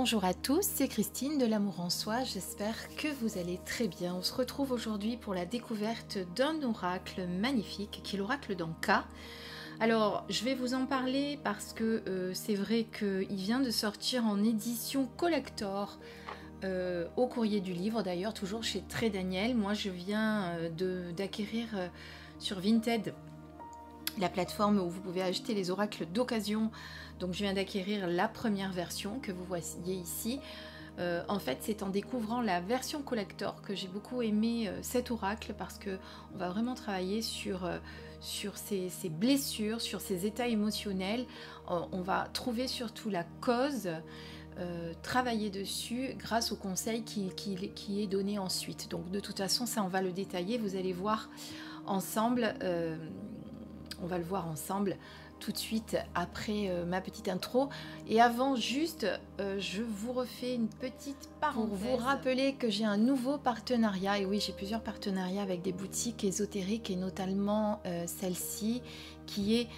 Bonjour à tous, c'est Christine de l'Amour en Soi, j'espère que vous allez très bien. On se retrouve aujourd'hui pour la découverte d'un oracle magnifique qui est l'oracle d'Anka. Alors, je vais vous en parler parce que c'est vrai qu'il vient de sortir en édition collector au courrier du livre, d'ailleurs toujours chez Très Daniel. Moi je viens d'acquérir sur Vinted, la plateforme où vous pouvez acheter les oracles d'occasion. Donc je viens d'acquérir la première version que vous voyez ici. En fait, c'est en découvrant la version collector que j'ai beaucoup aimé cet oracle, parce que on va vraiment travailler sur ces blessures, sur ces états émotionnels. On va trouver surtout la cause, travailler dessus grâce au conseil qui est donné ensuite. Donc de toute façon, ça on va le détailler, vous allez voir ensemble. On va le voir ensemble tout de suite après ma petite intro. Et avant, juste, je vous refais une petite parenthèse pour vous rappeler que j'ai un nouveau partenariat. Et oui, j'ai plusieurs partenariats avec des boutiques ésotériques, et notamment celle-ci qui est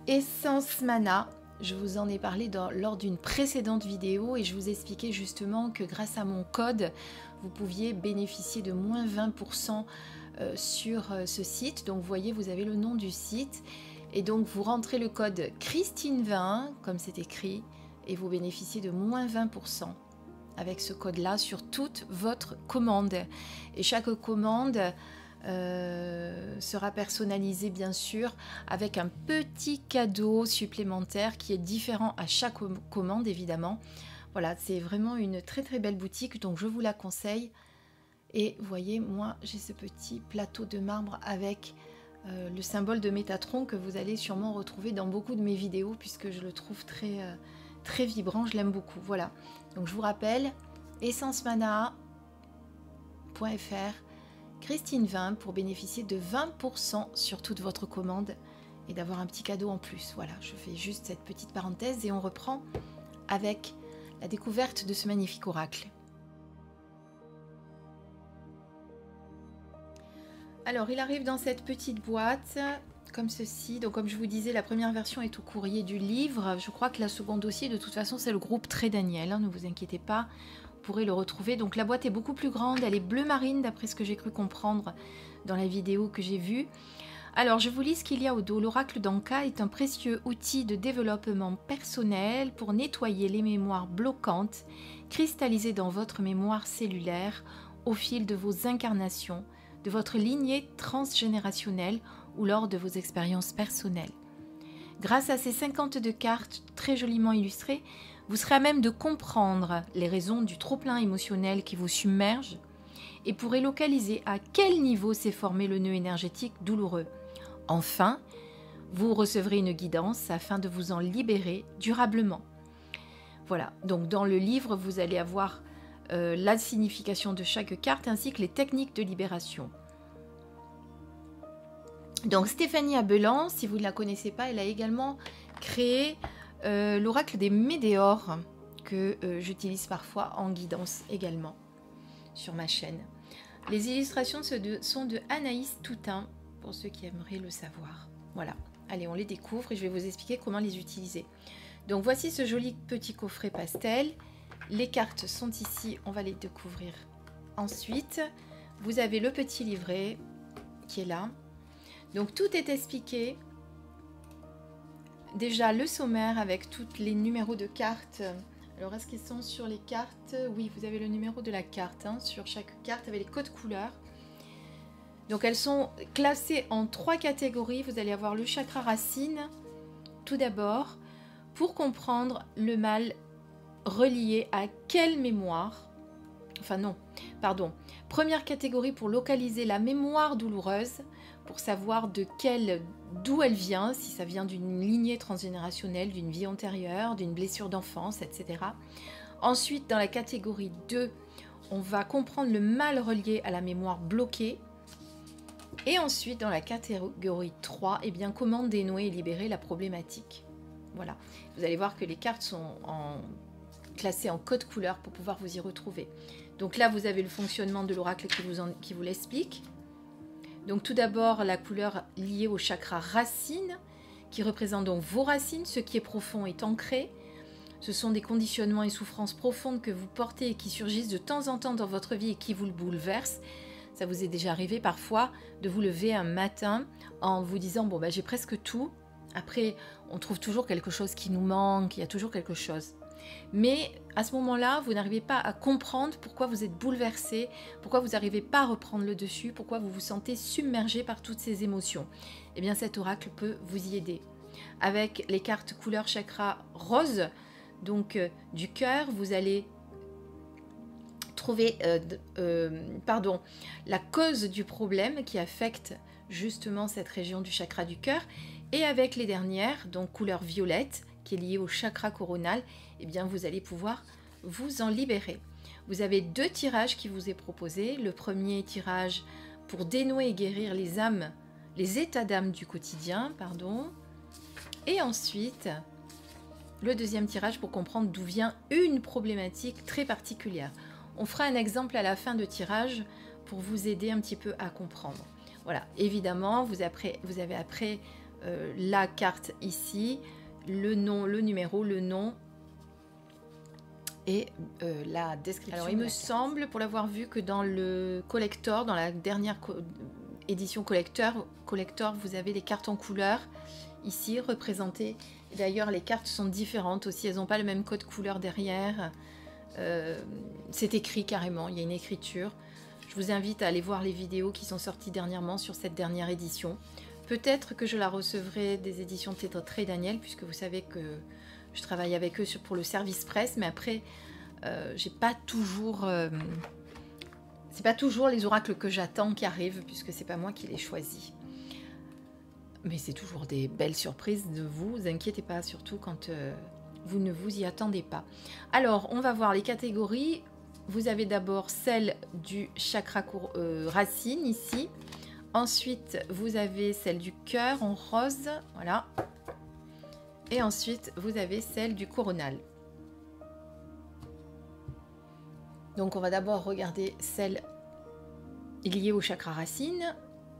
Essence Mana. Je vous en ai parlé lors d'une précédente vidéo et je vous expliquais justement que grâce à mon code, vous pouviez bénéficier de moins 20% sur ce site. Donc vous voyez, vous avez le nom du site et donc vous rentrez le code Christine20 comme c'est écrit et vous bénéficiez de moins 20% avec ce code là sur toute votre commande. Et chaque commande sera personnalisée bien sûr avec un petit cadeau supplémentaire qui est différent à chaque commande évidemment. Voilà, c'est vraiment une très très belle boutique, donc je vous la conseille. Et vous voyez, moi j'ai ce petit plateau de marbre avec le symbole de Métatron que vous allez sûrement retrouver dans beaucoup de mes vidéos puisque je le trouve très, très vibrant, je l'aime beaucoup. Voilà, donc je vous rappelle, essencemana.fr, Christine20 pour bénéficier de 20% sur toute votre commande et d'avoir un petit cadeau en plus. Voilà, je fais juste cette petite parenthèse et on reprend avec la découverte de ce magnifique oracle. Alors, il arrive dans cette petite boîte, comme ceci. Donc, comme je vous disais, la première version est au courrier du livre. Je crois que la seconde aussi, de toute façon, c'est le groupe Très Daniel. Hein, ne vous inquiétez pas, vous pourrez le retrouver. Donc, la boîte est beaucoup plus grande. Elle est bleu marine, d'après ce que j'ai cru comprendre dans la vidéo que j'ai vue. Alors, je vous lis ce qu'il y a au dos. L'oracle d'Anka est un précieux outil de développement personnel pour nettoyer les mémoires bloquantes cristallisées dans votre mémoire cellulaire au fil de vos incarnations, de votre lignée transgénérationnelle ou lors de vos expériences personnelles. Grâce à ces 52 cartes très joliment illustrées, vous serez à même de comprendre les raisons du trop-plein émotionnel qui vous submerge et pourrez localiser à quel niveau s'est formé le nœud énergétique douloureux. Enfin, vous recevrez une guidance afin de vous en libérer durablement. Voilà, donc dans le livre, vous allez avoir la signification de chaque carte ainsi que les techniques de libération. Donc Stéphanie Abelan, si vous ne la connaissez pas, elle a également créé l'oracle des météores que j'utilise parfois en guidance également sur ma chaîne. Les illustrations sont de Anaïs Toutain pour ceux qui aimeraient le savoir. Voilà, allez, on les découvre et je vais vous expliquer comment les utiliser. Donc voici ce joli petit coffret pastel. Les cartes sont ici, on va les découvrir ensuite. Vous avez le petit livret qui est là. Donc tout est expliqué. Déjà le sommaire avec tous les numéros de cartes. Alors est-ce qu'ils sont sur les cartes? Oui, vous avez le numéro de la carte sur chaque carte avec les codes couleurs. Donc elles sont classées en 3 catégories. Vous allez avoir le chakra racine tout d'abord pour comprendre le mal relié à quelle mémoire. Enfin non, pardon. Première catégorie pour localiser la mémoire douloureuse, pour savoir d'où elle vient, si ça vient d'une lignée transgénérationnelle, d'une vie antérieure, d'une blessure d'enfance, etc. Ensuite, dans la catégorie 2, on va comprendre le mal relié à la mémoire bloquée. Et ensuite, dans la catégorie 3, eh bien, comment dénouer et libérer la problématique. Voilà. Vous allez voir que les cartes sont classées en code couleur pour pouvoir vous y retrouver. Donc là, vous avez le fonctionnement de l'oracle qui vous l'explique. Donc tout d'abord, la couleur liée au chakra racine, qui représente donc vos racines, ce qui est profond est ancré. ce sont des conditionnements et souffrances profondes que vous portez et qui surgissent de temps en temps dans votre vie et qui vous le bouleversent. Ça vous est déjà arrivé parfois de vous lever un matin en vous disant « bon, ben, j'ai presque tout ». Après, on trouve toujours quelque chose qui nous manque, il y a toujours quelque chose. Mais à ce moment-là, vous n'arrivez pas à comprendre pourquoi vous êtes bouleversé, pourquoi vous n'arrivez pas à reprendre le dessus, pourquoi vous vous sentez submergé par toutes ces émotions. Eh bien, cet oracle peut vous y aider. Avec les cartes couleur chakra rose, donc du cœur, vous allez trouver la cause du problème qui affecte justement cette région du chakra du cœur. Et avec les dernières, donc couleur violette, qui est liée au chakra coronal, eh bien vous allez pouvoir vous en libérer. Vous avez 2 tirages qui vous est proposé. Le premier tirage pour dénouer et guérir les âmes, les états d'âme du quotidien, Et ensuite, le deuxième tirage pour comprendre d'où vient une problématique très particulière. On fera un exemple à la fin de tirage pour vous aider un petit peu à comprendre. Voilà, évidemment, vous avez après la carte ici, le nom, le numéro, le nom et la description. Alors, il me semble, pour l'avoir vu, que dans le collector, dans la dernière édition collector, vous avez les cartes en couleur ici représentées. D'ailleurs, les cartes sont différentes aussi, elles n'ont pas le même code couleur derrière. C'est écrit carrément, il y a une écriture. Je vous invite à aller voir les vidéos qui sont sorties dernièrement sur cette dernière édition. Peut-être que je la recevrai des éditions Trade Daniel, puisque vous savez que je travaille avec eux pour le service presse, mais après, c'est pas toujours les oracles que j'attends qui arrivent, puisque c'est pas moi qui les choisis. Mais c'est toujours des belles surprises, ne vous inquiétez pas, surtout quand vous ne vous y attendez pas. Alors, on va voir les catégories. Vous avez d'abord celle du chakra racine ici. Ensuite, vous avez celle du cœur en rose, voilà. Et ensuite, vous avez celle du coronal. Donc, on va d'abord regarder celle liée au chakra racine.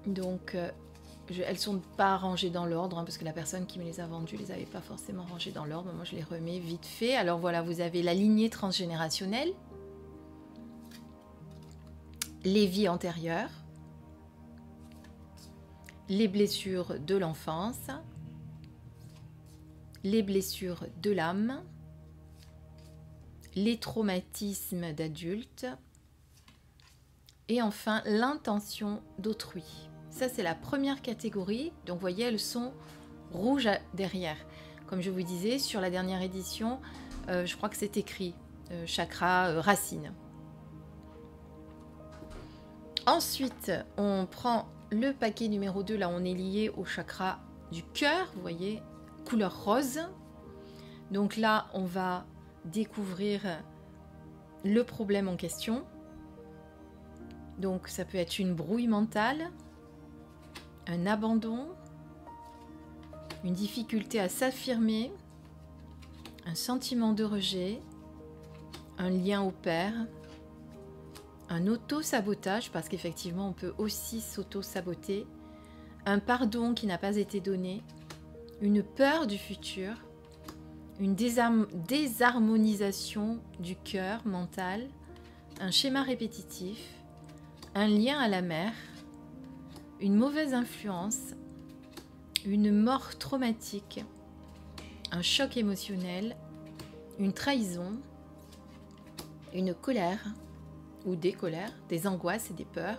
Donc, elles ne sont pas rangées dans l'ordre, parce que la personne qui me les a vendues ne les avait pas forcément rangées dans l'ordre. Moi, je les remets vite fait. Alors voilà, vous avez la lignée transgénérationnelle, les vies antérieures, les blessures de l'enfance, les blessures de l'âme, les traumatismes d'adulte et enfin l'intention d'autrui. Ça, c'est la première catégorie. Donc, vous voyez, elles sont rouges derrière. Comme je vous disais, sur la dernière édition, je crois que c'est écrit chakra racine. Ensuite, on prend le paquet numéro 2. Là, on est lié au chakra du cœur. Vous voyez, couleur rose. Donc là, on va découvrir le problème en question. Donc, ça peut être une brouille mentale, un abandon, une difficulté à s'affirmer, un sentiment de rejet, un lien au père, un auto-sabotage, parce qu'effectivement on peut aussi s'auto-saboter, un pardon qui n'a pas été donné, une peur du futur, une désharmonisation du cœur mental, un schéma répétitif, un lien à la mère, une mauvaise influence, une mort traumatique, un choc émotionnel, une trahison, une colère ou des colères, des angoisses et des peurs,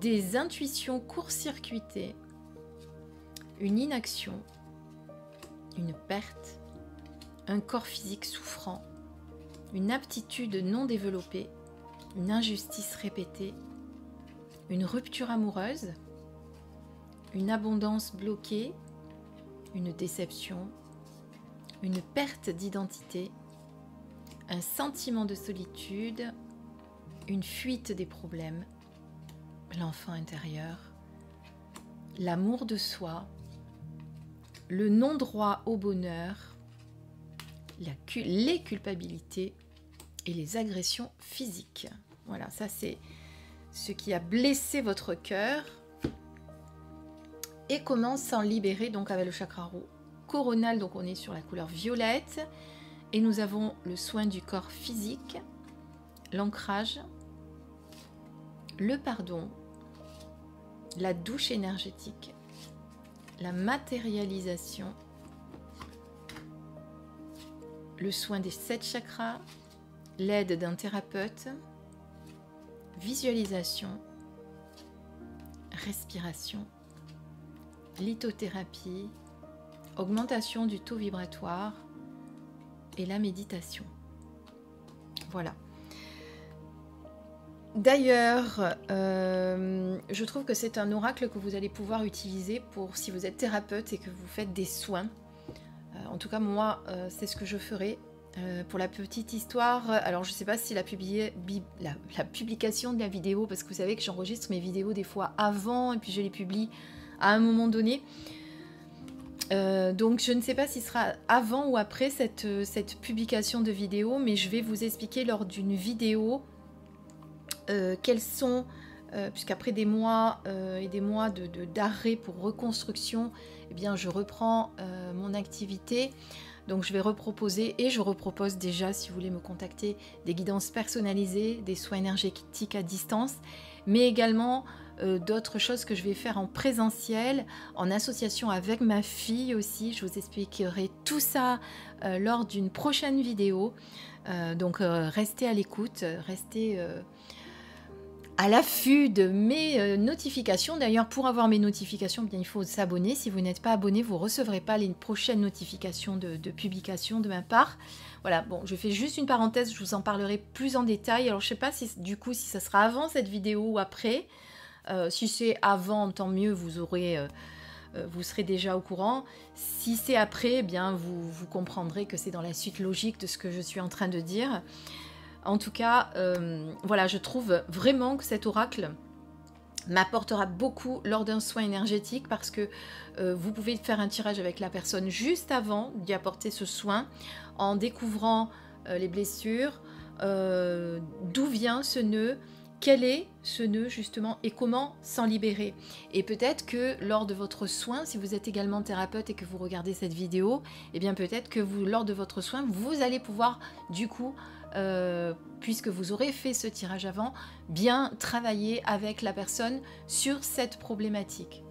des intuitions court-circuitées, une inaction, une perte, un corps physique souffrant, une aptitude non développée, une injustice répétée, une rupture amoureuse, une abondance bloquée, une déception, une perte d'identité, un sentiment de solitude, une fuite des problèmes, l'enfant intérieur, l'amour de soi, le non-droit au bonheur, les culpabilités et les agressions physiques. Voilà, ça c'est ce qui a blessé votre cœur et comment s'en libérer donc avec le chakra coronal, donc on est sur la couleur violette. Et nous avons le soin du corps physique, l'ancrage, le pardon, la douche énergétique, la matérialisation, le soin des 7 chakras, l'aide d'un thérapeute, visualisation, respiration, lithothérapie, augmentation du taux vibratoire et la méditation. Voilà. D'ailleurs, je trouve que c'est un oracle que vous allez pouvoir utiliser pour si vous êtes thérapeute et que vous faites des soins. En tout cas, moi, c'est ce que je ferai. Pour la petite histoire, alors je ne sais pas si la publication de la vidéo, parce que vous savez que j'enregistre mes vidéos des fois avant et puis je les publie à un moment donné. Donc je ne sais pas si ce sera avant ou après cette publication de vidéo, mais je vais vous expliquer lors d'une vidéo quels sont, puisqu'après des mois et des mois d'arrêt pour reconstruction, eh bien je reprends mon activité. Donc je vais reproposer et je repropose déjà, si vous voulez me contacter, des guidances personnalisées, des soins énergétiques à distance, mais également d'autres choses que je vais faire en présentiel, en association avec ma fille aussi. Je vous expliquerai tout ça lors d'une prochaine vidéo. Donc restez à l'écoute, restez à l'affût de mes notifications. D'ailleurs, pour avoir mes notifications, bien, il faut s'abonner. Si vous n'êtes pas abonné, vous ne recevrez pas les prochaines notifications de publication de ma part. Voilà, bon, je fais juste une parenthèse, je vous en parlerai plus en détail. Alors, je ne sais pas si, du coup, si ça sera avant cette vidéo ou après. Si c'est avant, tant mieux, vous serez déjà au courant. Si c'est après, eh bien, vous comprendrez que c'est dans la suite logique de ce que je suis en train de dire. En tout cas, voilà, je trouve vraiment que cet oracle m'apportera beaucoup lors d'un soin énergétique parce que vous pouvez faire un tirage avec la personne juste avant d'y apporter ce soin en découvrant les blessures, d'où vient ce nœud, quel est ce nœud justement et comment s'en libérer. Et peut-être que lors de votre soin, si vous êtes également thérapeute et que vous regardez cette vidéo, eh bien peut-être que lors de votre soin, vous allez pouvoir du coup puisque vous aurez fait ce tirage avant, bien travailler avec la personne sur cette problématique.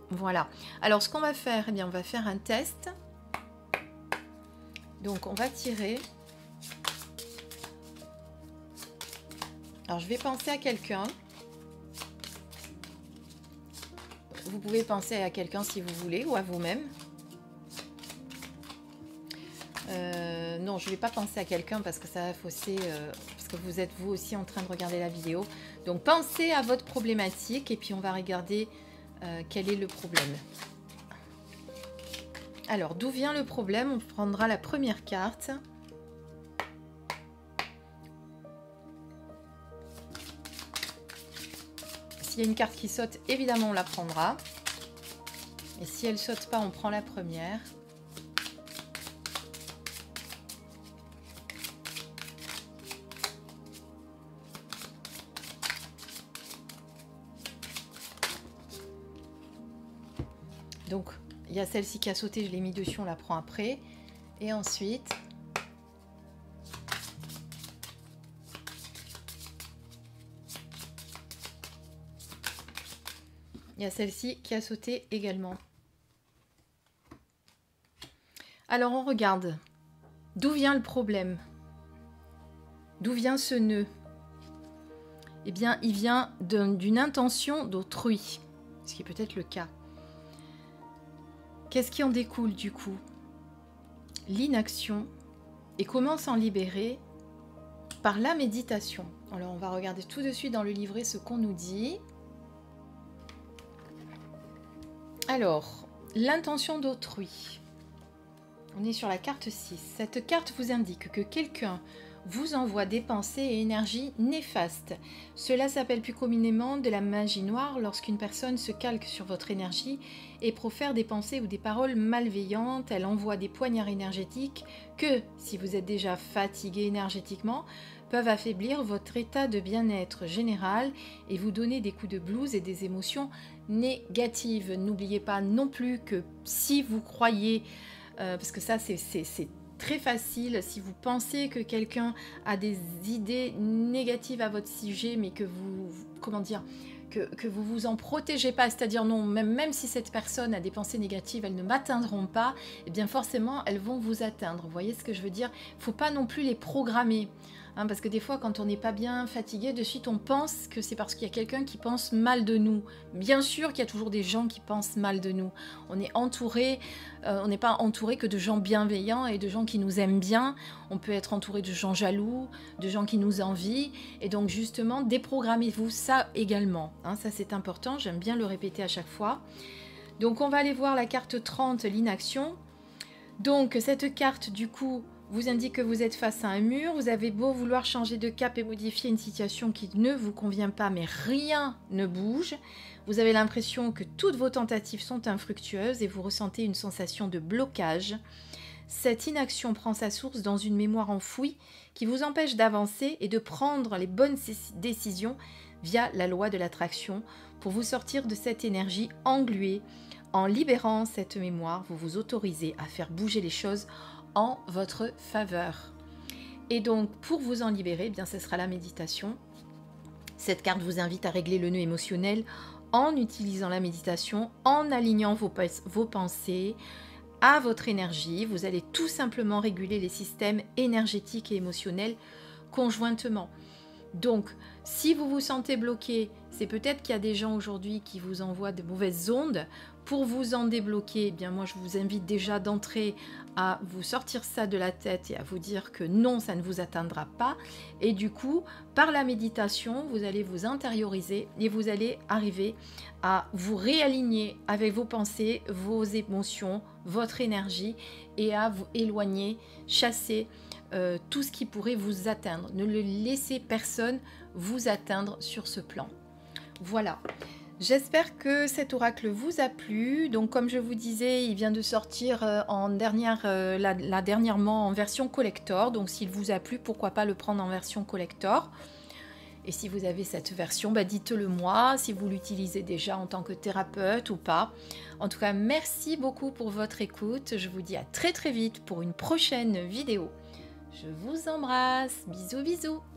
Voilà. Alors ce qu'on va faire, eh bien on va faire un test. Donc on va tirer. Alors je vais penser à quelqu'un. Vous pouvez penser à quelqu'un si vous voulez ou à vous-même. Non, je ne vais pas penser à quelqu'un parce que ça va fausser, parce que vous êtes vous aussi en train de regarder la vidéo. Donc pensez à votre problématique et puis on va regarder quel est le problème. Alors, d'où vient le problème? On prendra la première carte. S'il y a une carte qui saute, évidemment on la prendra. Et si elle ne saute pas, on prend la première. Donc, il y a celle-ci qui a sauté, je l'ai mis dessus, on la prend après. Et ensuite, il y a celle-ci qui a sauté également. Alors, on regarde. D'où vient le problème? D'où vient ce nœud? Eh bien, il vient d'une intention d'autrui, ce qui est peut-être le cas. Qu'est-ce qui en découle du coup? L'inaction. Et comment s'en libérer? Par la méditation. Alors on va regarder tout de suite dans le livret ce qu'on nous dit. Alors, l'intention d'autrui. On est sur la carte 6. Cette carte vous indique que quelqu'un vous envoie des pensées et énergies néfastes. Cela s'appelle plus communément de la magie noire lorsqu'une personne se calque sur votre énergie et profère des pensées ou des paroles malveillantes. Elle envoie des poignards énergétiques que, si vous êtes déjà fatigué énergétiquement, peuvent affaiblir votre état de bien-être général et vous donner des coups de blues et des émotions négatives. N'oubliez pas non plus que si vous croyez, parce que ça c'est très facile, si vous pensez que quelqu'un a des idées négatives à votre sujet, mais que vous, comment dire, que vous vous en protégez pas, c'est-à-dire non, même si cette personne a des pensées négatives, elles ne m'atteindront pas, et bien forcément elles vont vous atteindre. Vous voyez ce que je veux dire? Il ne faut pas non plus les programmer. Parce que des fois, quand on n'est pas bien fatigué, de suite, on pense que c'est parce qu'il y a quelqu'un qui pense mal de nous. Bien sûr qu'il y a toujours des gens qui pensent mal de nous. On est entouré, on n'est pas entouré que de gens bienveillants et de gens qui nous aiment bien. On peut être entouré de gens jaloux, de gens qui nous envient. Et donc, justement, déprogrammez-vous ça également. Ça, c'est important. J'aime bien le répéter à chaque fois. Donc, on va aller voir la carte 30, l'inaction. Donc, cette carte, du coup, vous indique que vous êtes face à un mur, vous avez beau vouloir changer de cap et modifier une situation qui ne vous convient pas, mais rien ne bouge. Vous avez l'impression que toutes vos tentatives sont infructueuses et vous ressentez une sensation de blocage. Cette inaction prend sa source dans une mémoire enfouie qui vous empêche d'avancer et de prendre les bonnes décisions via la loi de l'attraction pour vous sortir de cette énergie engluée. En libérant cette mémoire, vous vous autorisez à faire bouger les choses en votre faveur. Et donc, pour vous en libérer, bien, ce sera la méditation. Cette carte vous invite à régler le nœud émotionnel en utilisant la méditation, en alignant vos pensées à votre énergie. Vous allez tout simplement réguler les systèmes énergétiques et émotionnels conjointement. Donc, si vous vous sentez bloqué, c'est peut-être qu'il y a des gens aujourd'hui qui vous envoient de mauvaises ondes. Pour vous en débloquer, eh bien moi je vous invite déjà d'entrer à vous sortir ça de la tête et à vous dire que non, ça ne vous atteindra pas. Et du coup, par la méditation, vous allez vous intérioriser et vous allez arriver à vous réaligner avec vos pensées, vos émotions, votre énergie et à vous éloigner, chasser tout ce qui pourrait vous atteindre. Ne le laissez personne vous atteindre sur ce plan. Voilà. J'espère que cet oracle vous a plu. Donc comme je vous disais, il vient de sortir dernièrement en version collector. Donc s'il vous a plu, pourquoi pas le prendre en version collector. Et si vous avez cette version, dites-le moi, si vous l'utilisez déjà en tant que thérapeute ou pas. En tout cas, merci beaucoup pour votre écoute. Je vous dis à très très vite pour une prochaine vidéo. Je vous embrasse. Bisous bisous.